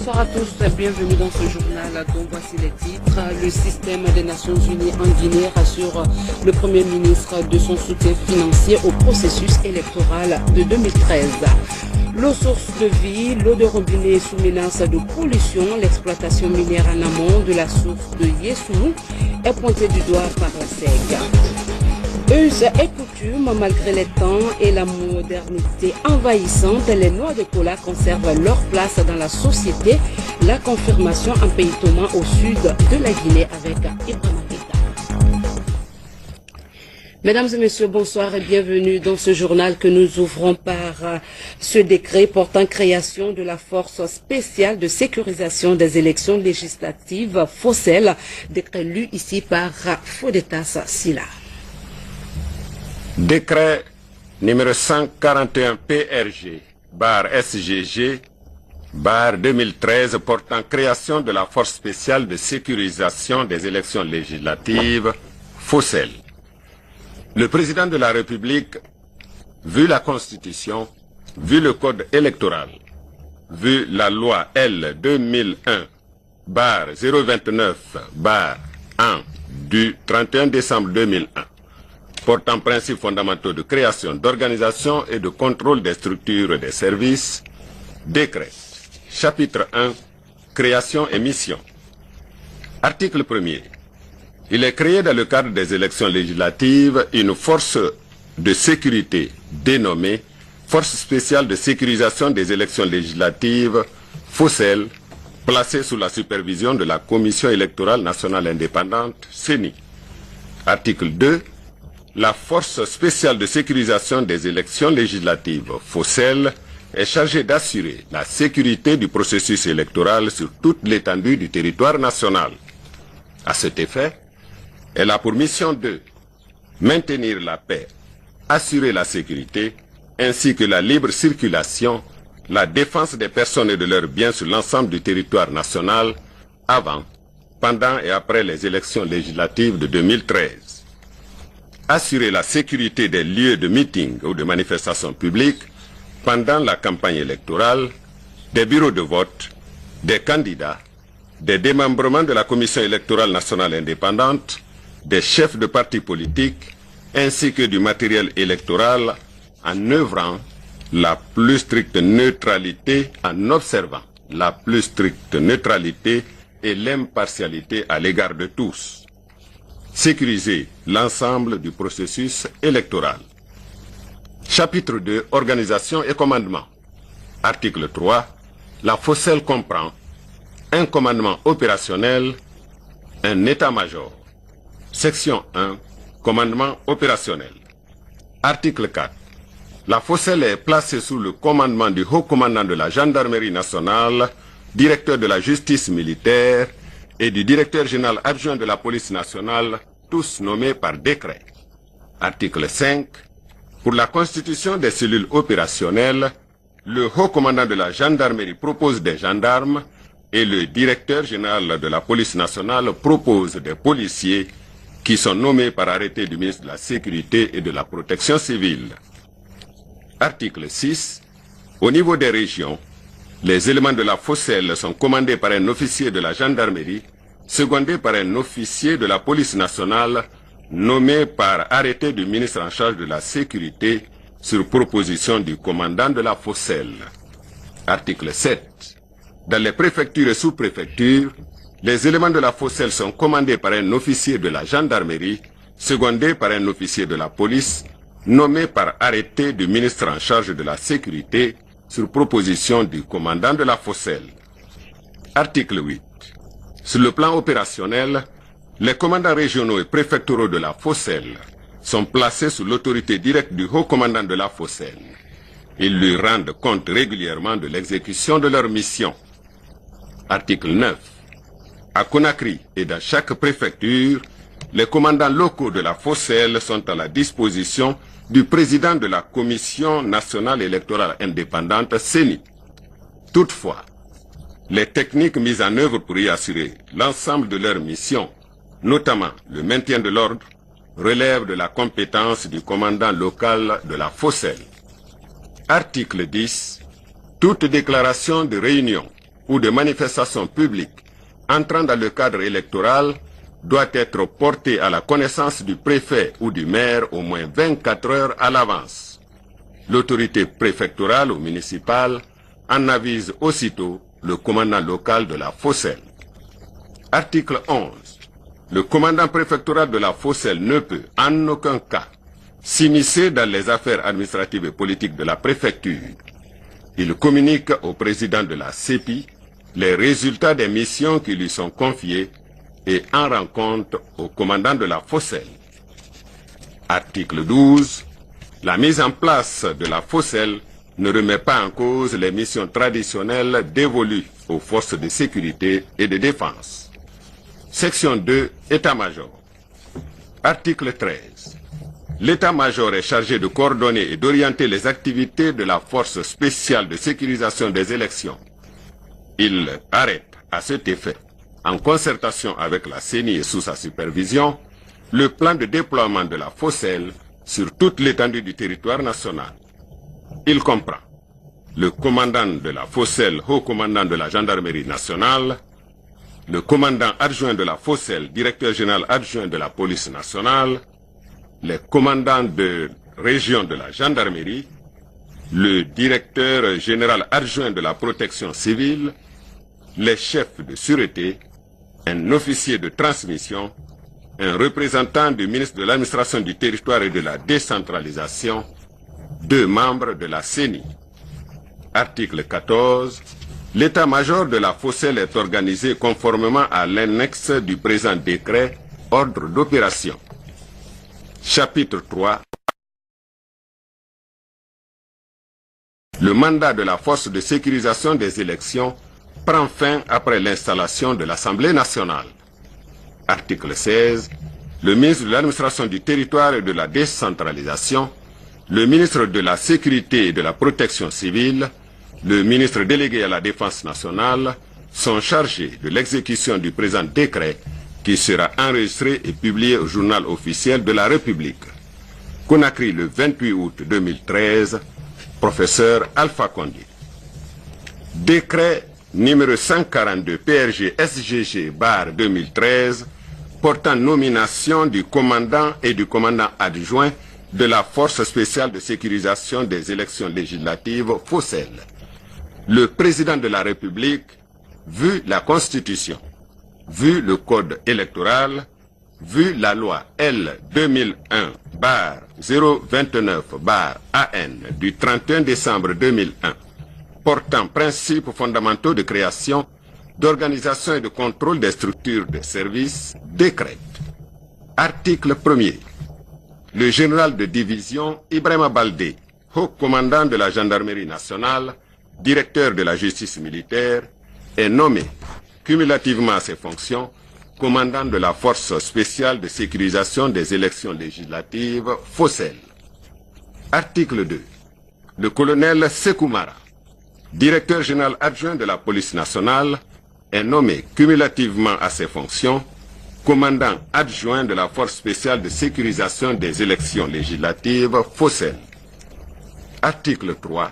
Bonsoir à tous, bienvenue dans ce journal dont voici les titres. Le système des Nations Unies en Guinée rassure le Premier ministre de son soutien financier au processus électoral de 2013. L'eau source de vie, l'eau de robinet sous menace de pollution, l'exploitation minière en amont de la source de Yessou est pointée du doigt par la SEG. Us et coutumes, malgré les temps et la modernité envahissante, les noix de cola conservent leur place dans la société. La confirmation en pays Thomas au sud de la Guinée avec Ibrahima Keïta. Mesdames et messieurs, bonsoir et bienvenue dans ce journal que nous ouvrons par ce décret portant création de la force spéciale de sécurisation des élections législatives FOSEL, décret lu ici par Fodetas Silla. Décret numéro 141 PRG/SGG/2013 portant création de la force spéciale de sécurisation des élections législatives FOSEL. Le président de la République, vu la Constitution, vu le Code électoral, vu la loi L 2001/029/1 du 31 décembre 2001, portant principes fondamentaux de création, d'organisation et de contrôle des structures et des services, décret. Chapitre 1. Création et mission. Article 1er. Il est créé dans le cadre des élections législatives une force de sécurité dénommée Force spéciale de sécurisation des élections législatives, FOSEL, placée sous la supervision de la Commission électorale nationale indépendante, CENI. Article 2. La force spéciale de sécurisation des élections législatives, FOSEL, est chargée d'assurer la sécurité du processus électoral sur toute l'étendue du territoire national. À cet effet, elle a pour mission de maintenir la paix, assurer la sécurité, ainsi que la libre circulation, la défense des personnes et de leurs biens sur l'ensemble du territoire national avant, pendant et après les élections législatives de 2013. Assurer la sécurité des lieux de meeting ou de manifestations publiques pendant la campagne électorale, des bureaux de vote, des candidats, des démembrements de la Commission électorale nationale indépendante, des chefs de partis politiques, ainsi que du matériel électoral en œuvrant la plus stricte neutralité, en observant la plus stricte neutralité et l'impartialité à l'égard de tous. Sécuriser l'ensemble du processus électoral. Chapitre 2. Organisation et commandement. Article 3. La FOSEL comprend un commandement opérationnel, un état-major. Section 1. Commandement opérationnel. Article 4. La FOSEL est placée sous le commandement du haut commandant de la gendarmerie nationale, directeur de la justice militaire et du directeur général adjoint de la police nationale, tous nommés par décret. Article 5. Pour la constitution des cellules opérationnelles, le haut commandant de la gendarmerie propose des gendarmes et le directeur général de la police nationale propose des policiers qui sont nommés par arrêté du ministre de la Sécurité et de la Protection civile. Article 6. Au niveau des régions, les éléments de la FOSEL sont commandés par un officier de la gendarmerie, secondé par un officier de la police nationale, nommé par arrêté du ministre en charge de la sécurité sur proposition du commandant de la FOSEL. Article 7. Dans les préfectures et sous-préfectures, les éléments de la FOSEL sont commandés par un officier de la gendarmerie, secondé par un officier de la police, nommé par arrêté du ministre en charge de la sécurité sur proposition du commandant de la FOSEL. Article 8. Sur le plan opérationnel, les commandants régionaux et préfectoraux de la FOSEL sont placés sous l'autorité directe du haut commandant de la FOSEL. Ils lui rendent compte régulièrement de l'exécution de leur mission. Article 9. À Conakry et dans chaque préfecture, les commandants locaux de la FOSEL sont à la disposition du président de la Commission nationale électorale indépendante, CENI. Toutefois, les techniques mises en œuvre pour y assurer l'ensemble de leur mission, notamment le maintien de l'ordre, relèvent de la compétence du commandant local de la FOSEL. Article 10. Toute déclaration de réunion, ou de manifestations publiques entrant dans le cadre électoral doit être porté à la connaissance du préfet ou du maire au moins 24 heures à l'avance. L'autorité préfectorale ou municipale en avise aussitôt le commandant local de la Focelle. Article 11. Le commandant préfectoral de la Focelle ne peut, en aucun cas, s'immiscer dans les affaires administratives et politiques de la préfecture. Il communique au président de la CEPI les résultats des missions qui lui sont confiées et en rend compte au commandant de la Focelle. Article 12. La mise en place de la Focelle ne remet pas en cause les missions traditionnelles dévolues aux forces de sécurité et de défense. Section 2. État-major. Article 13. L'état-major est chargé de coordonner et d'orienter les activités de la force spéciale de sécurisation des élections. Il arrête à cet effet, en concertation avec la CENI et sous sa supervision, le plan de déploiement de la Focelle sur toute l'étendue du territoire national. Il comprend le commandant de la Focelle, haut commandant de la gendarmerie nationale, le commandant adjoint de la Focelle, directeur général adjoint de la police nationale, les commandants de région de la gendarmerie, le directeur général adjoint de la protection civile, les chefs de sûreté, un officier de transmission, un représentant du ministre de l'administration du territoire et de la décentralisation, 2 membres de la CENI. Article 14. L'état-major de la Focelle est organisé conformément à l'annexe du présent décret, ordre d'opération. Chapitre 3. Le mandat de la force de sécurisation des élections prend fin après l'installation de l'Assemblée nationale. Article 16. Le ministre de l'administration du territoire et de la décentralisation, le ministre de la sécurité et de la protection civile, le ministre délégué à la défense nationale sont chargés de l'exécution du présent décret qui sera enregistré et publié au journal officiel de la République. Conakry le 28 août 2013, professeur Alpha Condé. Décret numéro 142 PRG SGG bar 2013 portant nomination du commandant et du commandant adjoint de la force spéciale de sécurisation des élections législatives Focelle. Le président de la République, vu la Constitution, vu le code électoral, vu la loi L 2001/029/AN du 31 décembre 2001 portant principes fondamentaux de création, d'organisation et de contrôle des structures de services, décrète. Article 1er. Le général de division Ibrahima Baldé, haut commandant de la gendarmerie nationale, directeur de la justice militaire, est nommé, cumulativement à ses fonctions, commandant de la force spéciale de sécurisation des élections législatives Focelle. Article 2. Le colonel Sekoumara, directeur général adjoint de la police nationale, est nommé cumulativement à ses fonctions, commandant adjoint de la force spéciale de sécurisation des élections législatives Focelle. Article 3.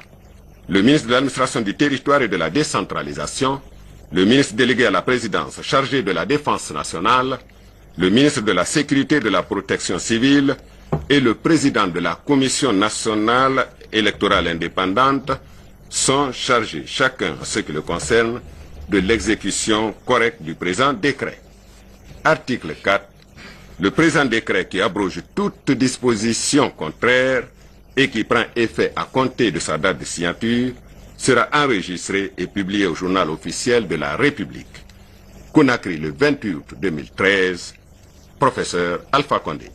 Le ministre de l'administration du territoire et de la décentralisation, le ministre délégué à la présidence chargé de la défense nationale, le ministre de la sécurité et de la protection civile et le président de la commission nationale électorale indépendante sont chargés, chacun en ce qui le concerne, de l'exécution correcte du présent décret. Article 4. Le présent décret qui abroge toute disposition contraire et qui prend effet à compter de sa date de signature sera enregistré et publié au journal officiel de la République. Conakry le 28 août 2013, professeur Alpha Condé.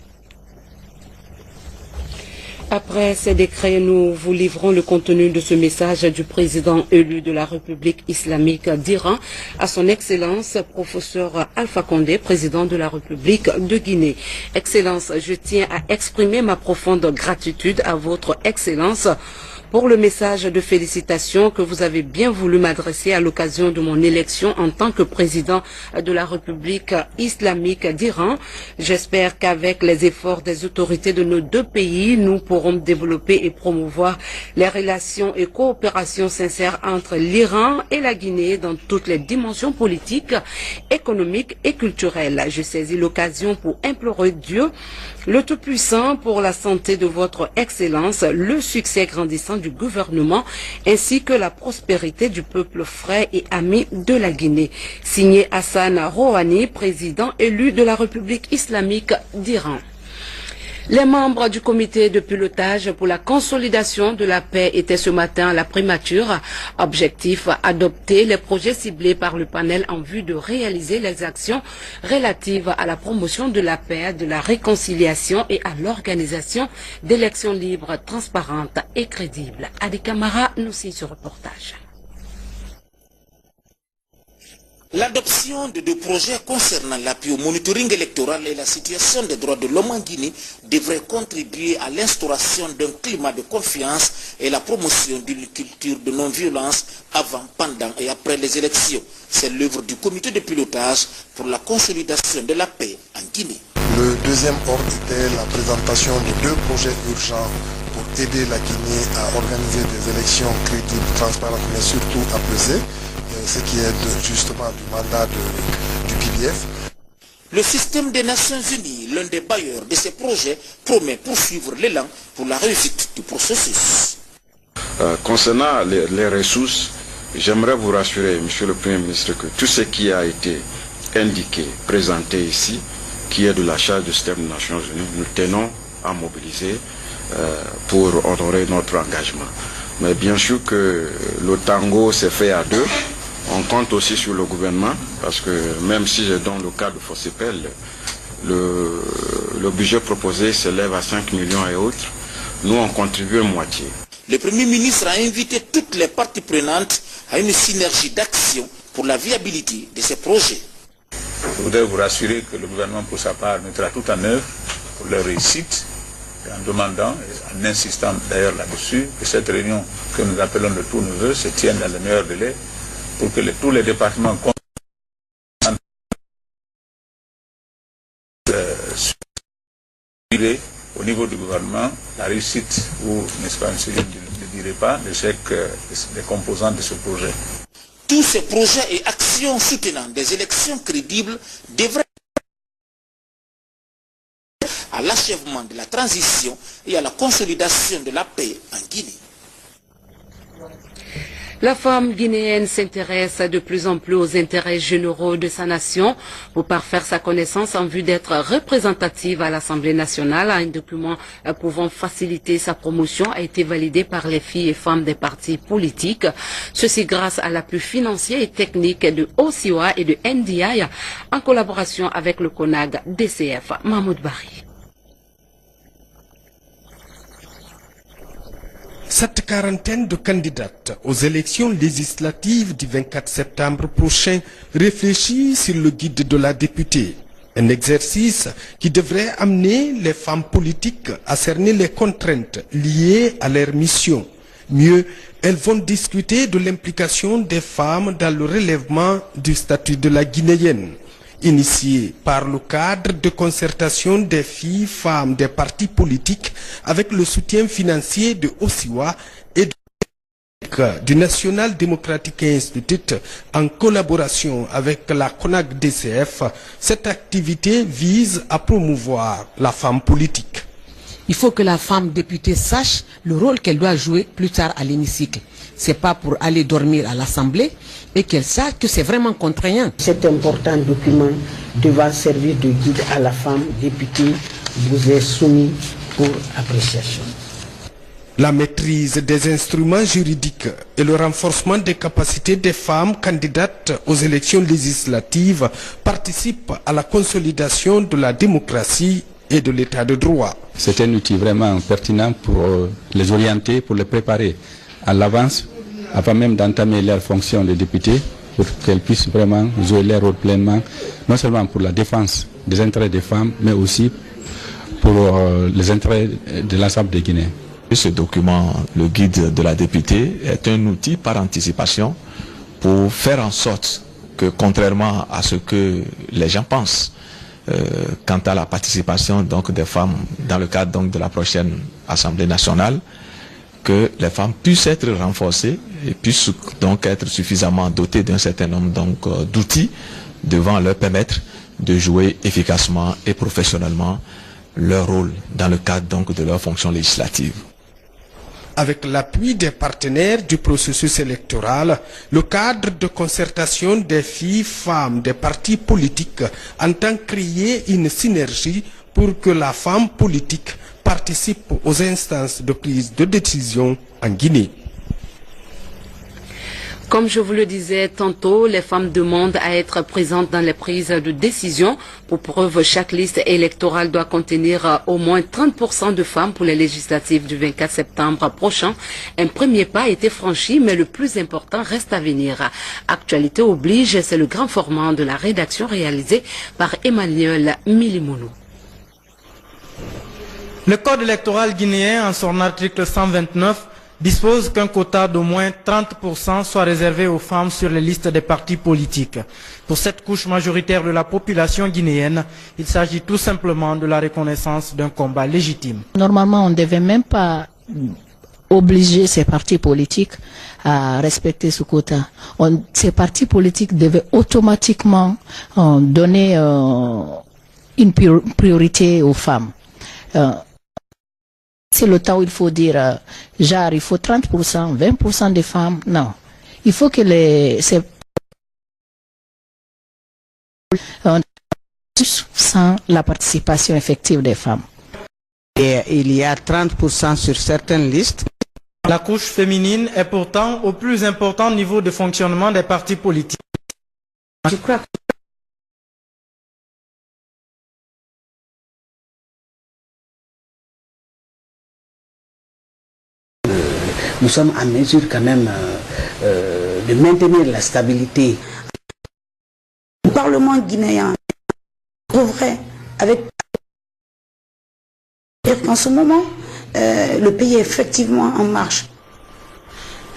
Après ces décrets, nous vous livrons le contenu de ce message du président élu de la République islamique d'Iran à son Excellence, professeur Alpha Condé, président de la République de Guinée. Excellence, je tiens à exprimer ma profonde gratitude à votre Excellence pour le message de félicitations que vous avez bien voulu m'adresser à l'occasion de mon élection en tant que président de la République islamique d'Iran. J'espère qu'avec les efforts des autorités de nos deux pays, nous pourrons développer et promouvoir les relations et coopérations sincères entre l'Iran et la Guinée dans toutes les dimensions politiques, économiques et culturelles. Je saisis l'occasion pour implorer Dieu, le Tout-Puissant, pour la santé de votre Excellence, le succès grandissant du gouvernement ainsi que la prospérité du peuple frère et ami de la Guinée. Signé Hassan Rouhani, président élu de la République islamique d'Iran. Les membres du comité de pilotage pour la consolidation de la paix étaient ce matin à la primature. Objectif, adopter les projets ciblés par le panel en vue de réaliser les actions relatives à la promotion de la paix, de la réconciliation et à l'organisation d'élections libres, transparentes et crédibles. Adi Kamara nous signe ce reportage. L'adoption de deux projets concernant l'appui au monitoring électoral et la situation des droits de l'homme en Guinée devrait contribuer à l'instauration d'un climat de confiance et la promotion d'une culture de non-violence avant, pendant et après les élections. C'est l'œuvre du comité de pilotage pour la consolidation de la paix en Guinée. Le deuxième ordre était la présentation de deux projets urgents pour aider la Guinée à organiser des élections crédibles, transparentes, mais surtout apaisées. Ce qui est justement du mandat du PDF. Le système des Nations Unies, l'un des bailleurs de ces projets, promet poursuivre l'élan pour la réussite du processus. Concernant les ressources, j'aimerais vous rassurer, Monsieur le Premier ministre, que tout ce qui a été indiqué, présenté ici, qui est de la charge du système des Nations Unies, nous tenons à mobiliser pour honorer notre engagement. Mais bien sûr que le tango s'est fait à deux. On compte aussi sur le gouvernement, parce que même si j'ai dans le cas de Fossipel, le budget proposé s'élève à 5 millions et autres, nous on contribue à moitié. Le Premier ministre a invité toutes les parties prenantes à une synergie d'action pour la viabilité de ces projets. Je voudrais vous rassurer que le gouvernement pour sa part mettra tout en œuvre pour leur réussite, en demandant, en insistant d'ailleurs là-dessus, que cette réunion que nous appelons de tous nos voeux se tienne dans le meilleur délai, pour que tous les départements au niveau du gouvernement la réussite ou, n'est-ce pas, je ne dirais pas, l'échec des composants de ce projet. Tous ces projets et actions soutenant des élections crédibles devraient à l'achèvement de la transition et à la consolidation de la paix en Guinée. La femme guinéenne s'intéresse de plus en plus aux intérêts généraux de sa nation pour parfaire sa connaissance en vue d'être représentative à l'Assemblée nationale. Un document pouvant faciliter sa promotion a été validé par les filles et femmes des partis politiques. Ceci grâce à l'appui financier et technique de OSIWA et de NDI en collaboration avec le CONAG DCF. Mahmoud Bari. Cette quarantaine de candidates aux élections législatives du 24 septembre prochain réfléchit sur le guide de la députée. Un exercice qui devrait amener les femmes politiques à cerner les contraintes liées à leur mission. Mieux, elles vont discuter de l'implication des femmes dans le relèvement du statut de la Guinéenne. Initié par le cadre de concertation des filles-femmes des partis politiques avec le soutien financier de OSIWA et du National Democratic Institute en collaboration avec la CONAG DCF, cette activité vise à promouvoir la femme politique. Il faut que la femme députée sache le rôle qu'elle doit jouer plus tard à l'hémicycle. C'est pas pour aller dormir à l'Assemblée et qu'elle sache que c'est vraiment contraignant. Cet important document devant servir de guide à la femme députée vous est soumis pour appréciation. La maîtrise des instruments juridiques et le renforcement des capacités des femmes candidates aux élections législatives participent à la consolidation de la démocratie et de l'état de droit. C'est un outil vraiment pertinent pour les orienter, pour les préparer à l'avance, avant même d'entamer leur fonction de député, pour qu'elles puissent vraiment jouer leur rôle pleinement, non seulement pour la défense des intérêts des femmes, mais aussi pour les intérêts de l'ensemble des Guinéens. Ce document, le guide de la députée, est un outil par anticipation pour faire en sorte que, contrairement à ce que les gens pensent, quant à la participation donc des femmes dans le cadre donc de la prochaine Assemblée nationale, que les femmes puissent être renforcées et puissent donc être suffisamment dotées d'un certain nombre donc d'outils devant leur permettre de jouer efficacement et professionnellement leur rôle dans le cadre donc de leur fonction législative. Avec l'appui des partenaires du processus électoral, le cadre de concertation des filles, femmes, des partis politiques entend créer une synergie pour que la femme politique participe aux instances de prise de décision en Guinée. Comme je vous le disais tantôt, les femmes demandent à être présentes dans les prises de décision. Pour preuve, chaque liste électorale doit contenir au moins 30% de femmes pour les législatives du 24 septembre prochain. Un premier pas a été franchi, mais le plus important reste à venir. Actualité oblige, c'est le grand format de la rédaction réalisé par Emmanuel Milimounou. Le code électoral guinéen, en son article 129, dispose qu'un quota d'au moins 30% soit réservé aux femmes sur les listes des partis politiques. Pour cette couche majoritaire de la population guinéenne, il s'agit tout simplement de la reconnaissance d'un combat légitime. Normalement, on ne devait même pas obliger ces partis politiques à respecter ce quota. Ces partis politiques devaient automatiquement donner une priorité aux femmes. C'est le temps où il faut dire, genre, il faut 30%, 20% des femmes. Non. Il faut que sans la participation effective des femmes. Et il y a 30% sur certaines listes. La couche féminine est pourtant au plus important niveau de fonctionnement des partis politiques. Je crois que nous sommes en mesure quand même de maintenir la stabilité. Le Parlement guinéen trouverait avec qu'en ce moment, le pays est effectivement en marche.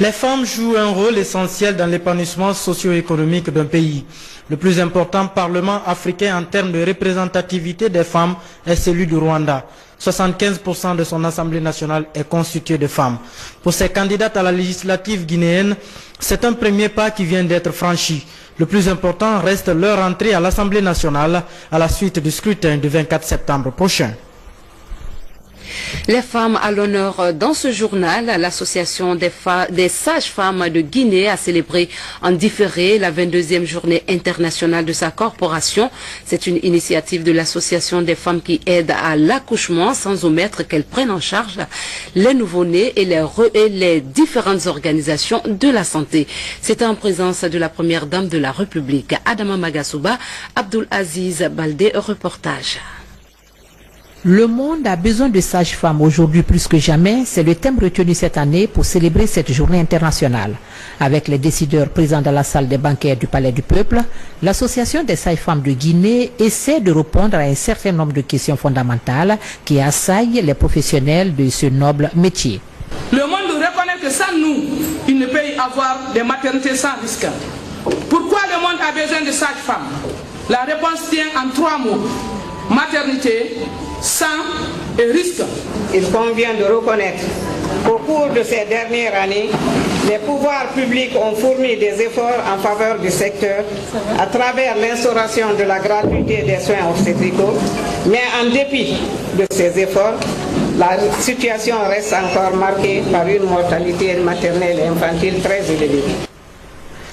Les femmes jouent un rôle essentiel dans l'épanouissement socio-économique d'un pays. Le plus important parlement africain en termes de représentativité des femmes est celui du Rwanda. 75% de son Assemblée nationale est constituée de femmes. Pour ces candidates à la législative guinéenne, c'est un premier pas qui vient d'être franchi. Le plus important reste leur entrée à l'Assemblée nationale à la suite du scrutin du 24 septembre prochain. Les femmes à l'honneur dans ce journal, l'association des sages-femmes de Guinée a célébré en différé la 22e journée internationale de sa corporation. C'est une initiative de l'association des femmes qui aident à l'accouchement sans omettre qu'elles prennent en charge les nouveau-nés et les différentes organisations de la santé. C'était en présence de la première dame de la République, Adama Magasouba. Abdul Aziz Baldé, reportage. Le monde a besoin de sages-femmes aujourd'hui plus que jamais. C'est le thème retenu cette année pour célébrer cette journée internationale. Avec les décideurs présents dans la salle des banquets du Palais du Peuple, l'association des sages-femmes de Guinée essaie de répondre à un certain nombre de questions fondamentales qui assaillent les professionnels de ce noble métier. Le monde reconnaît que sans nous, il ne peut y avoir des maternités sans risque. Pourquoi le monde a besoin de sages-femmes? La réponse tient en 3 mots. Maternité, sang et risque. Il convient de reconnaître qu'au cours de ces dernières années, les pouvoirs publics ont fourni des efforts en faveur du secteur à travers l'instauration de la gratuité des soins obstétricaux, mais en dépit de ces efforts, la situation reste encore marquée par une mortalité maternelle et infantile très élevée.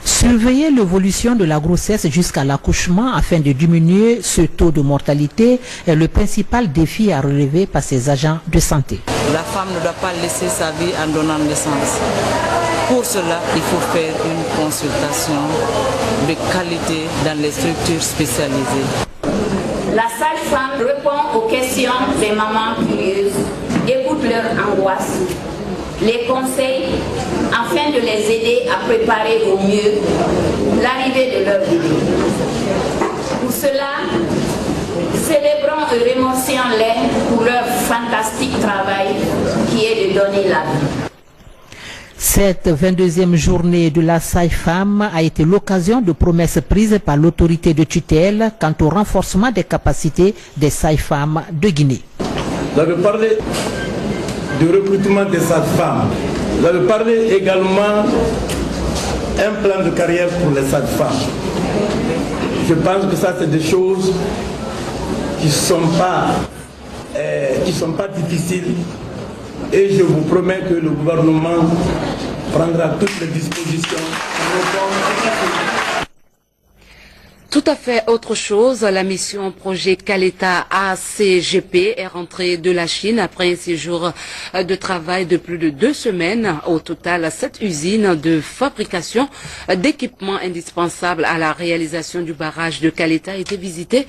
Surveiller l'évolution de la grossesse jusqu'à l'accouchement afin de diminuer ce taux de mortalité est le principal défi à relever par ces agents de santé. La femme ne doit pas laisser sa vie en donnant naissance. Pour cela, il faut faire une consultation de qualité dans les structures spécialisées. La sage-femme répond aux questions des mamans curieuses, écoute leurs angoisses, les conseils afin de les aider à préparer au mieux l'arrivée de leur bébé. Pour cela, célébrons et remercions-les pour leur fantastique travail qui est de donner la vie. Cette 22e journée de la sage-femme a été l'occasion de promesses prises par l'autorité de tutelle quant au renforcement des capacités des sages-femmes de Guinée. Vous avez parlé du recrutement des sages-femmes. Vous avez parlé également d'un plan de carrière pour les sages-femmes. Je pense que ça, c'est des choses qui ne sont pas difficiles. Et je vous promets que le gouvernement prendra toutes les dispositions. Tout à fait autre chose, la mission projet Caleta ACGP est rentrée de la Chine après un séjour de travail de plus de 2 semaines. Au total, 7 usines de fabrication d'équipements indispensables à la réalisation du barrage de Caleta étaient visitées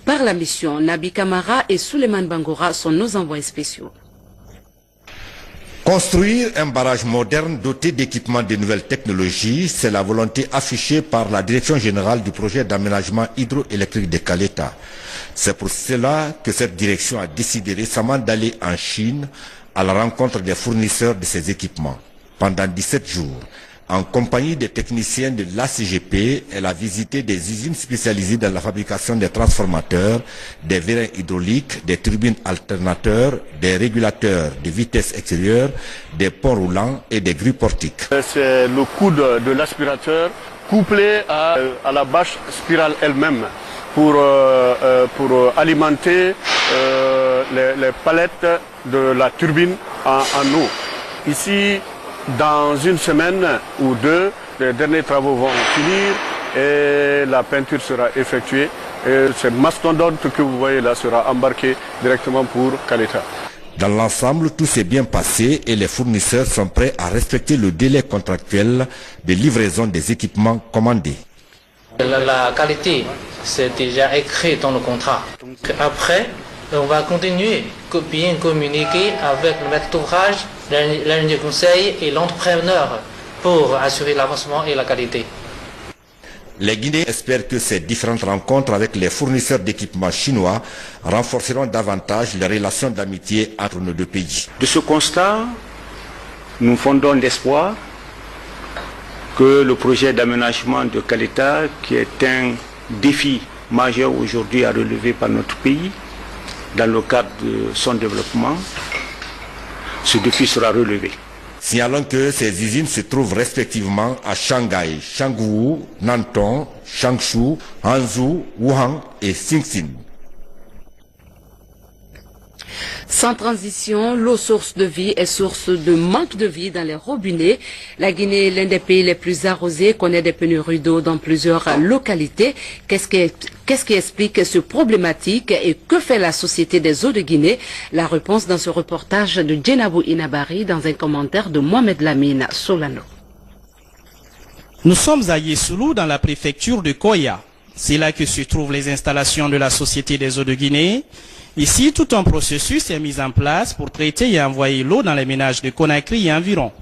par la mission. Nabi Kamara et Souleymane Bangora sont nos envoyés spéciaux. Construire un barrage moderne doté d'équipements de nouvelles technologies, c'est la volonté affichée par la Direction générale du projet d'aménagement hydroélectrique de Caleta. C'est pour cela que cette direction a décidé récemment d'aller en Chine à la rencontre des fournisseurs de ces équipements. Pendant 17 jours, en compagnie des techniciens de l'ACGP, elle a visité des usines spécialisées dans la fabrication des transformateurs, des vérins hydrauliques, des turbines alternateurs, des régulateurs de vitesse extérieure, des ponts roulants et des grues portiques. C'est le coût de l'aspirateur couplé à la bâche spirale elle-même pour alimenter les palettes de la turbine en eau. Ici, dans une semaine ou 2, les derniers travaux vont finir et la peinture sera effectuée. Et ce mastodonte que vous voyez là sera embarqué directement pour Caleta. Dans l'ensemble, tout s'est bien passé et les fournisseurs sont prêts à respecter le délai contractuel de livraison des équipements commandés. La qualité, c'est déjà écrit dans le contrat. Après, on va continuer à bien communiquer avec le maître d'ouvrage, l'ingénieur conseil et l'entrepreneur pour assurer l'avancement et la qualité. Les Guinéens espèrent que ces différentes rencontres avec les fournisseurs d'équipements chinois renforceront davantage les relations d'amitié entre nos deux pays. De ce constat, nous fondons l'espoir que le projet d'aménagement de Caleta, qui est un défi majeur aujourd'hui à relever par notre pays, dans le cadre de son développement, ce défi sera relevé. Signalons que ces usines se trouvent respectivement à Shanghai, Changwu, Nanton, Changshu, Hangzhou, Wuhan et Xinxin. Sans transition, l'eau source de vie est source de manque de vie dans les robinets. La Guinée, l'un des pays les plus arrosés, connaît des pénuries d'eau dans plusieurs localités. Qu'est-ce qui explique ce problématique et que fait la Société des eaux de Guinée? La réponse dans ce reportage de Djenabou Inabari dans un commentaire de Mohamed Lamine Solano. Nous sommes à Yesoulou dans la préfecture de Koya. C'est là que se trouvent les installations de la Société des eaux de Guinée. Ici, tout un processus est mis en place pour traiter et envoyer l'eau dans les ménages de Conakry et environ.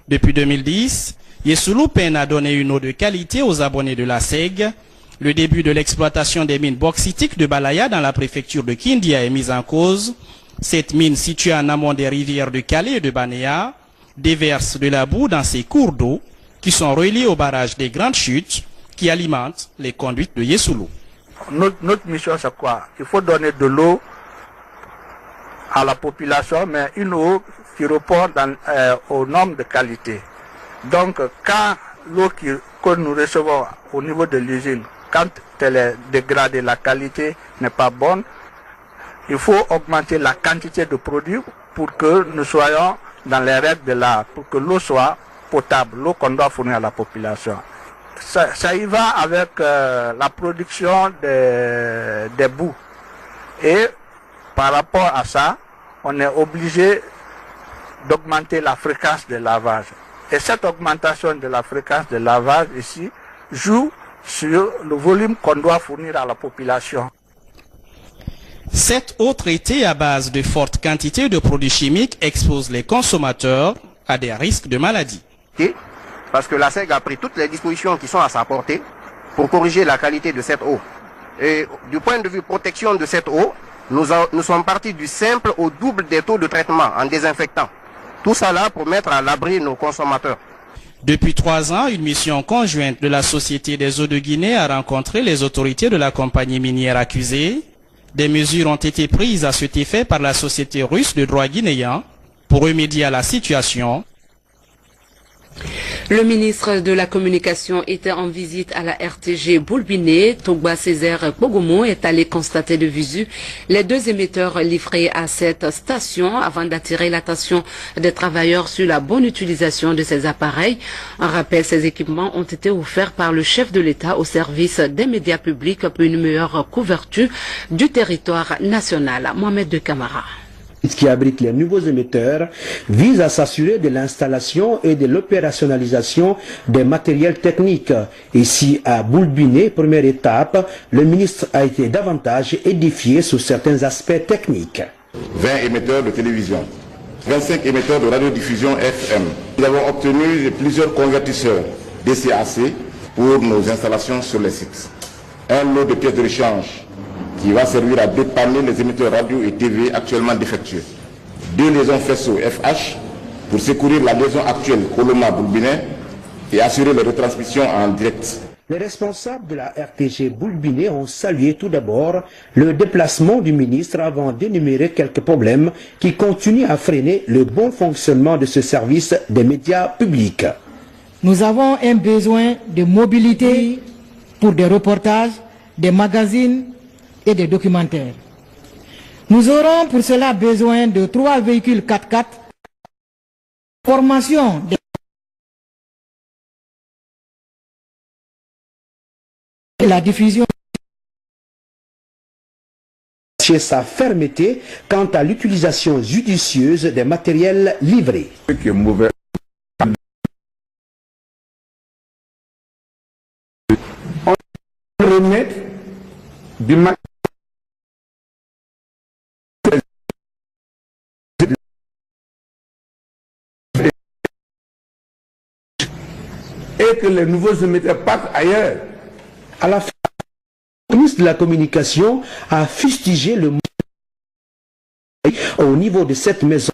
Depuis 2010, Yesoulou peine à donner une eau de qualité aux abonnés de la SEG. Le début de l'exploitation des mines bauxitiques de Balaya dans la préfecture de Kindia est mis en cause. Cette mine située en amont des rivières de Calais et de Banéa déverse de la boue dans ses cours d'eau qui sont reliés au barrage des Grandes Chutes qui alimentent les conduites de Yesoulou. Notre mission, c'est quoi? Il faut donner de l'eau à la population, mais une eau qui répond aux normes de qualité. Donc, quand l'eau que nous recevons au niveau de l'usine, quand elle est dégradée, la qualité n'est pas bonne, il faut augmenter la quantité de produits pour que nous soyons dans les règles de l'art, pour que l'eau soit potable, l'eau qu'on doit fournir à la population. Ça y va avec la production des boues. Et par rapport à ça, on est obligé d'augmenter la fréquence de lavage. Et cette augmentation de la fréquence de lavage ici joue sur le volume qu'on doit fournir à la population. Cette eau traitée à base de fortes quantités de produits chimiques expose les consommateurs à des risques de maladie. Parce que la SEG a pris toutes les dispositions qui sont à sa portée pour corriger la qualité de cette eau. Et du point de vue protection de cette eau, nous sommes partis du simple au double des taux de traitement en désinfectant. Tout ça là pour mettre à l'abri nos consommateurs. Depuis 3 ans, une mission conjointe de la Société des eaux de Guinée a rencontré les autorités de la compagnie minière accusée. Des mesures ont été prises à cet effet par la société russe de droit guinéen pour remédier à la situation. Le ministre de la Communication était en visite à la RTG Boulbiné. Togba Césaire Bogomo est allé constater de visu les 2 émetteurs livrés à cette station avant d'attirer l'attention des travailleurs sur la bonne utilisation de ces appareils. En rappel, ces équipements ont été offerts par le chef de l'État au service des médias publics pour une meilleure couverture du territoire national. Mohamed de Camara. Qui abrite les nouveaux émetteurs vise à s'assurer de l'installation et de l'opérationnalisation des matériels techniques. Ici à Boulbiné, première étape, le ministre a été davantage édifié sur certains aspects techniques. 20 émetteurs de télévision, 25 émetteurs de radiodiffusion FM. Nous avons obtenu plusieurs convertisseurs DCAC pour nos installations sur les sites. Un lot de pièces de rechange qui va servir à dépanner les émetteurs radio et TV actuellement défectueux. 2 liaisons faisceaux FH pour secourir la liaison actuelle Coloma-Boulbiné et assurer les retransmissions en direct. Les responsables de la RTG Boulbiné ont salué tout d'abord le déplacement du ministre avant d'énumérer quelques problèmes qui continuent à freiner le bon fonctionnement de ce service des médias publics. Nous avons un besoin de mobilité pour des reportages, des magazines et des documentaires. Nous aurons pour cela besoin de 3 véhicules 4x4, formation de la diffusion. Sa fermeté quant à l'utilisation judicieuse des matériels livrés. Ce qui est mauvais. On remet du matériel et que les nouveaux émetteurs partent ailleurs. À la fin, le ministre de la Communication a fustigé le au niveau de cette maison.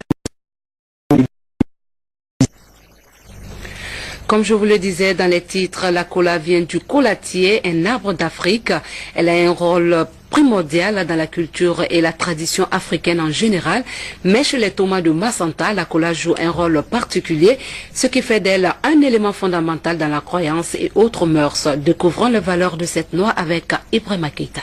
Comme je vous le disais dans les titres, la cola vient du colatier, un arbre d'Afrique. Elle a un rôle primordial dans la culture et la tradition africaine en général. Mais chez les Thomas de Massanta, la cola joue un rôle particulier, ce qui fait d'elle un élément fondamental dans la croyance et autres mœurs. Découvrons les valeurs de cette noix avec Ibrahima Keita.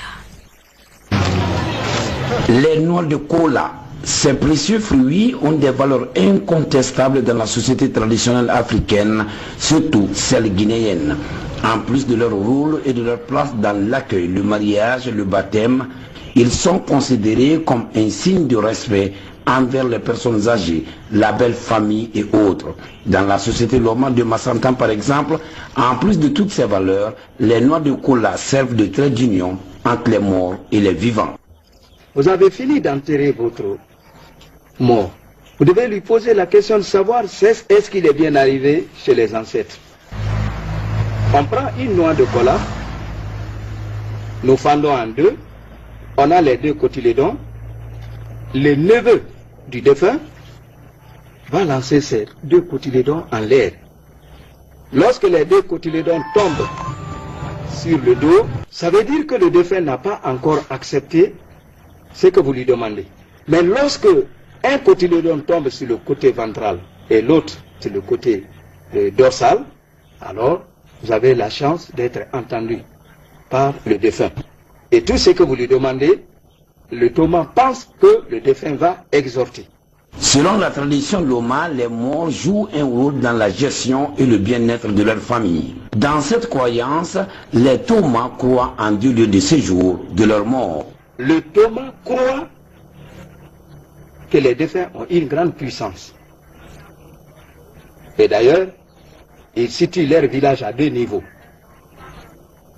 Les noix de cola. Ces précieux fruits ont des valeurs incontestables dans la société traditionnelle africaine, surtout celle guinéenne. En plus de leur rôle et de leur place dans l'accueil, le mariage, le baptême, ils sont considérés comme un signe de respect envers les personnes âgées, la belle famille et autres. Dans la société lomane de Massantan par exemple, en plus de toutes ces valeurs, les noix de cola servent de trait d'union entre les morts et les vivants. Vous avez fini d'enterrer votre mort. Vous devez lui poser la question de savoir est-ce qu'il est bien arrivé chez les ancêtres. On prend une noix de cola, nous fendons en 2, on a les 2 cotylédons, le neveu du défunt va lancer ces 2 cotylédons en l'air. Lorsque les 2 cotylédons tombent sur le dos, ça veut dire que le défunt n'a pas encore accepté ce que vous lui demandez. Mais lorsque un cotylédon tombe sur le côté ventral et l'autre sur le côté dorsal, alors vous avez la chance d'être entendu par le défunt. Et tout ce que vous lui demandez, le Thomas pense que le défunt va exhorter. Selon la tradition loma, les morts jouent un rôle dans la gestion et le bien-être de leur famille. Dans cette croyance, les Thomas croient en Dieu lieu de séjour de leurs morts. Le Thomas croit que les défunts ont une grande puissance. Et d'ailleurs, ils situent leur village à 2 niveaux.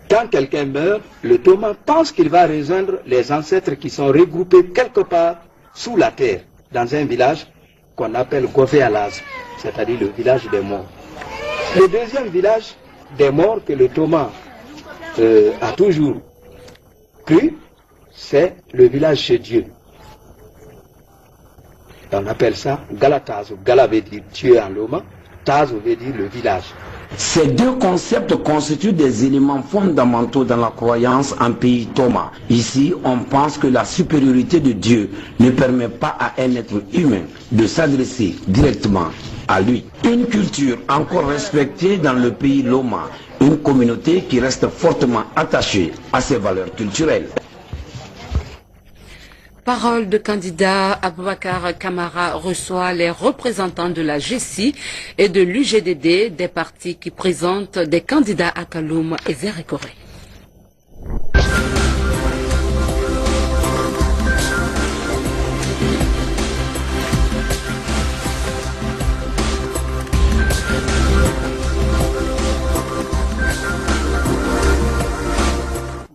Quand quelqu'un meurt, le Thomas pense qu'il va rejoindre les ancêtres qui sont regroupés quelque part sous la terre, dans un village qu'on appelle Gové-Alaz, c'est-à-dire le village des morts. Le deuxième village des morts que le Thomas a toujours Cru, c'est le village chez Dieu. On appelle ça Galatazo. Gala veut dire Dieu en loma, Tazo veut dire le village. Ces deux concepts constituent des éléments fondamentaux dans la croyance en pays Toma. Ici, on pense que la supériorité de Dieu ne permet pas à un être humain de s'adresser directement à lui. Une culture encore respectée dans le pays Loma, une communauté qui reste fortement attachée à ses valeurs culturelles. Parole de candidat, Aboubakar Kamara reçoit les représentants de la GESI et de l'UGDD, des partis qui présentent des candidats à Kaloum et Zérékoré.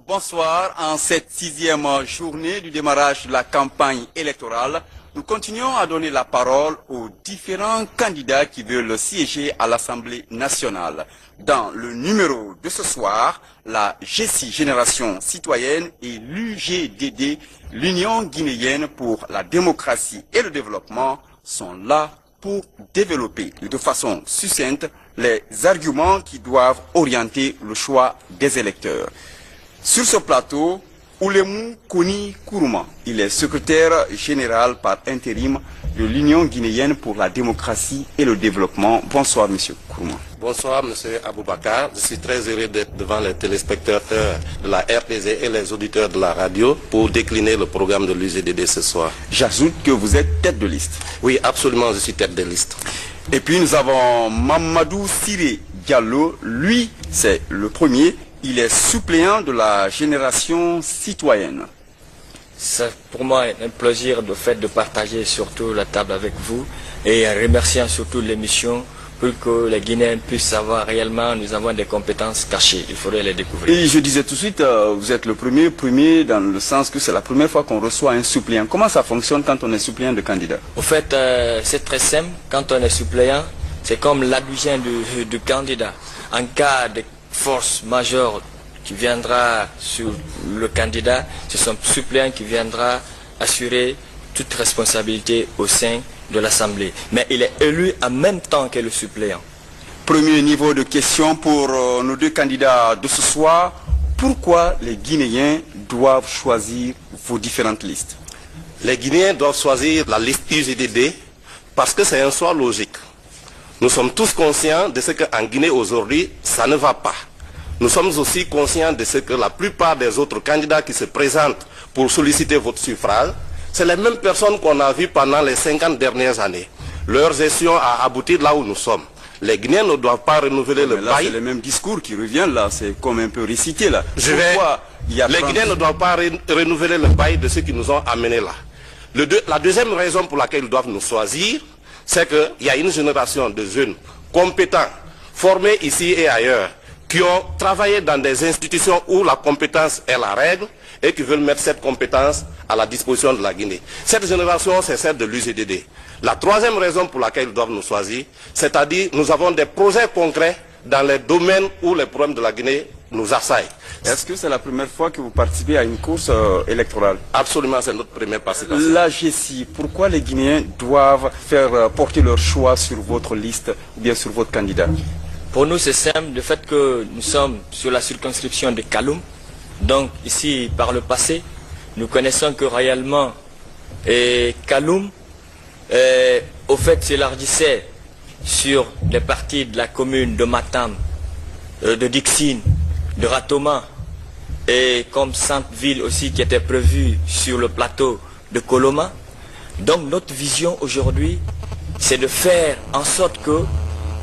Bonsoir, en cette 6e journée du démarrage de la campagne électorale, nous continuons à donner la parole aux différents candidats qui veulent siéger à l'Assemblée nationale. Dans le numéro de ce soir, la GESI Génération Citoyenne et l'UGDD, l'Union Guinéenne pour la démocratie et le développement, sont là pour développer de façon succincte les arguments qui doivent orienter le choix des électeurs. Sur ce plateau, Oulemou Koni Kourouma, il est secrétaire général par intérim de l'Union guinéenne pour la démocratie et le développement. Bonsoir, monsieur Kourouma. Bonsoir, monsieur Aboubakar. Je suis très heureux d'être devant les téléspectateurs de la RTZ et les auditeurs de la radio pour décliner le programme de l'UGDD ce soir. J'ajoute que vous êtes tête de liste. Oui, absolument, je suis tête de liste. Et puis nous avons Mamadou Siré Diallo. Lui, c'est le premier. Il est suppléant de la génération citoyenne. C'est pour moi un plaisir de fait de partager surtout la table avec vous et remerciant surtout l'émission pour que les Guinéens puissent savoir réellement nous avons des compétences cachées. Il faudrait les découvrir. Et je disais tout de suite, vous êtes le premier dans le sens que c'est la première fois qu'on reçoit un suppléant. Comment ça fonctionne quand on est suppléant de candidat? Au fait, c'est très simple. Quand on est suppléant, c'est comme l'adjoint du candidat. En cas de force majeure qui viendra sur le candidat, c'est son suppléant qui viendra assurer toute responsabilité au sein de l'Assemblée. Mais il est élu en même temps que le suppléant. Premier niveau de question pour nos deux candidats de ce soir. Pourquoi les Guinéens doivent choisir vos différentes listes? Les Guinéens doivent choisir la liste UGDD parce que c'est un choix logique. Nous sommes tous conscients de ce qu'en Guinée aujourd'hui, ça ne va pas. Nous sommes aussi conscients de ce que la plupart des autres candidats qui se présentent pour solliciter votre suffrage, c'est les mêmes personnes qu'on a vues pendant les 50 dernières années. Leur gestion a abouti là où nous sommes. Les Guinéens ne doivent pas renouveler le bail. C'est le même discours qui revient là, c'est comme un peu récité là. Les Guinéens ne doivent pas renouveler le bail de ceux qui nous ont amenés là. La deuxième raison pour laquelle ils doivent nous choisir, c'est qu'il y a une génération de jeunes compétents, formés ici et ailleurs, qui ont travaillé dans des institutions où la compétence est la règle et qui veulent mettre cette compétence à la disposition de la Guinée. Cette génération, c'est celle de l'UGDD. La troisième raison pour laquelle ils doivent nous choisir, c'est-à-dire nous avons des projets concrets dans les domaines où les problèmes de la Guinée nous assaillent. Est-ce que c'est la première fois que vous participez à une course électorale? Absolument, c'est notre première participation. La GESI, pourquoi les Guinéens doivent faire porter leur choix sur votre liste ou bien sur votre candidat? Pour nous, c'est simple, le fait que nous sommes sur la circonscription de Kaloum. Donc ici, par le passé, nous connaissons que réellement Kaloum, au fait, s'élargissait sur les parties de la commune de Matam, de Dixine, de Ratoma, et comme centre-ville aussi qui était prévu sur le plateau de Koloma. Donc notre vision aujourd'hui, c'est de faire en sorte que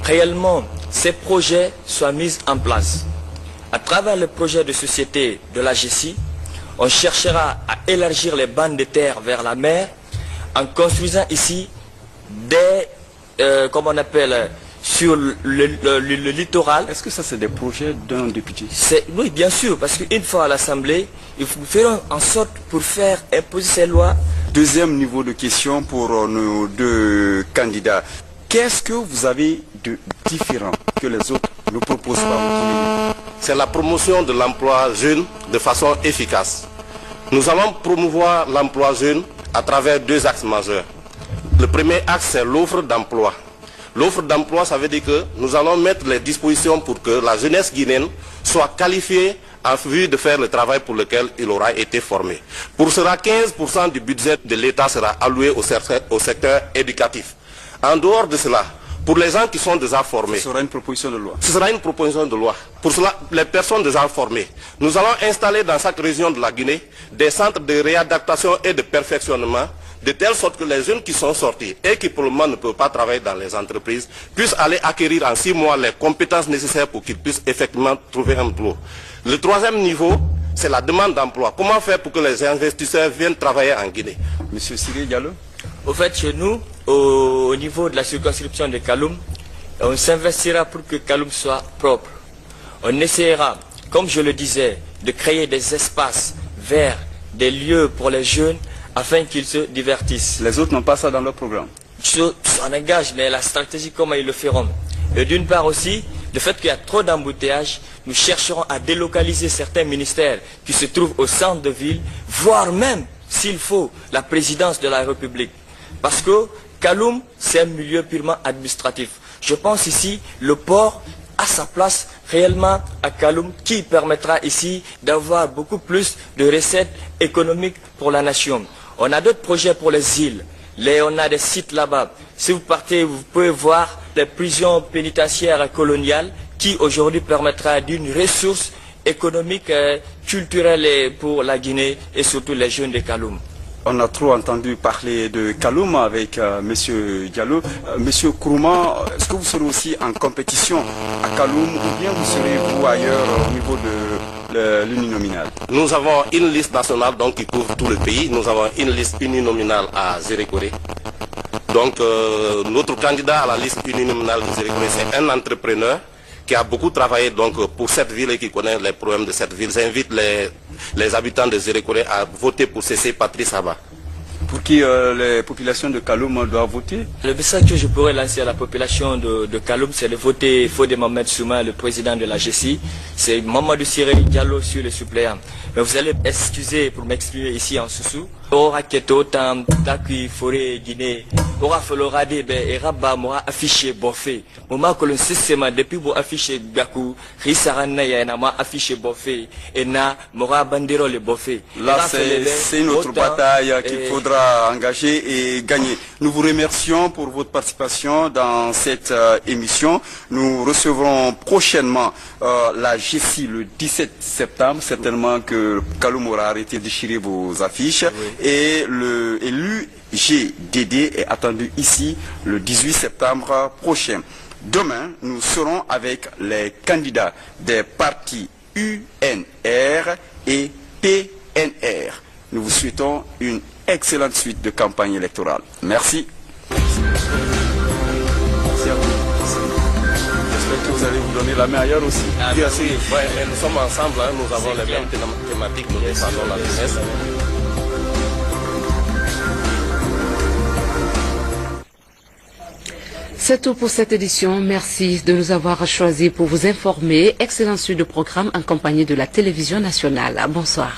réellement ces projets soient mis en place. À travers le projet de société de la GESI, on cherchera à élargir les bandes de terre vers la mer en construisant ici des, comment on appelle, sur le littoral. Est-ce que ça c'est des projets d'un député? Oui, bien sûr, parce qu'une fois à l'Assemblée, il faut faire en sorte pour faire imposer ces lois. Deuxième niveau de question pour nos deux candidats. Qu'est-ce que vous avez de différent que les autres ne proposent pas? C'est la promotion de l'emploi jeune de façon efficace. Nous allons promouvoir l'emploi jeune à travers deux axes majeurs. Le premier axe, c'est l'offre d'emploi. L'offre d'emploi, ça veut dire que nous allons mettre les dispositions pour que la jeunesse guinéenne soit qualifiée en vue de faire le travail pour lequel il aura été formé. Pour cela, 15% du budget de l'État sera alloué au secteur éducatif. En dehors de cela, pour les gens qui sont déjà formés... Ce sera une proposition de loi. Ce sera une proposition de loi. Pour cela, les personnes déjà formées, nous allons installer dans chaque région de la Guinée des centres de réadaptation et de perfectionnement, de telle sorte que les jeunes qui sont sortis et qui pour le moment ne peuvent pas travailler dans les entreprises puissent aller acquérir en 6 mois les compétences nécessaires pour qu'ils puissent effectivement trouver un boulot. Le troisième niveau, c'est la demande d'emploi. Comment faire pour que les investisseurs viennent travailler en Guinée? Monsieur Cyril Diallo. Au fait, chez nous, au niveau de la circonscription de Kaloum, on s'investira pour que Kaloum soit propre. On essaiera, comme je le disais, de créer des espaces verts, des lieux pour les jeunes, afin qu'ils se divertissent. Les autres n'ont pas ça dans leur programme. On engage, mais la stratégie, comment ils le feront. Et d'une part aussi, le fait qu'il y a trop d'embouteillages, nous chercherons à délocaliser certains ministères qui se trouvent au centre de ville, voire même, s'il faut, la présidence de la République. Parce que Kaloum, c'est un milieu purement administratif. Je pense ici, le port a sa place réellement à Kaloum, qui permettra ici d'avoir beaucoup plus de recettes économiques pour la nation. On a d'autres projets pour les îles. On a des sites là-bas. Si vous partez, vous pouvez voir les prisons pénitentiaires coloniales qui aujourd'hui permettra d'une ressource économique, culturelle pour la Guinée et surtout les jeunes de Kaloum. On a trop entendu parler de Kaloum avec M. Diallo. Monsieur Kourouma, est-ce que vous serez aussi en compétition à Kaloum ou bien vous serez vous ailleurs au niveau de l'uninominal? Nous avons une liste nationale donc, qui couvre tout le pays. Nous avons une liste uninominale à Zérékoré. Donc notre candidat à la liste uninominale de Zérékoré, c'est un entrepreneur qui a beaucoup travaillé donc, pour cette ville et qui connaît les problèmes de cette ville. J'invite les habitants de Zérékoré à voter pour CC Patrice Abba. Pour qui les populations de Kaloum doivent voter? Le message que je pourrais lancer à la population de Kaloum, c'est de voter Fodé Mohamed Souma, le président de la GCI. C'est Mamadou Cyril Diallo sur le suppléant. Mais vous allez excuser pour m'exprimer ici en Soussou. Ora keto tam takui forêt Guinée. Ora folora de be eraba moi affiché bofé. Moment que le système depuis vous affiché gaku, risarana ya na ma affiché bofé et na mora bandero le bofé. Là c'est une autre bataille qu'il faudra engager et gagner. Nous vous remercions pour votre participation dans cette émission. Nous recevrons prochainement la GCI le 17 septembre. Certainement que Kaloum aura arrêté de déchirer vos affiches. Oui. Et l'UGDD est attendu ici le 18 septembre prochain. Demain, nous serons avec les candidats des partis UNR et PNR. Nous vous souhaitons une excellente suite de campagne électorale. Merci. Merci à vous. J'espère que vous allez vous donner la meilleure aussi. Bien sûr, ouais, mais nous sommes ensemble, hein, nous avons les mêmes thématiques, nous défendons la jeunesse. C'est tout pour cette édition. Merci de nous avoir choisis pour vous informer. Excellente suite de programme en compagnie de la télévision nationale. Bonsoir.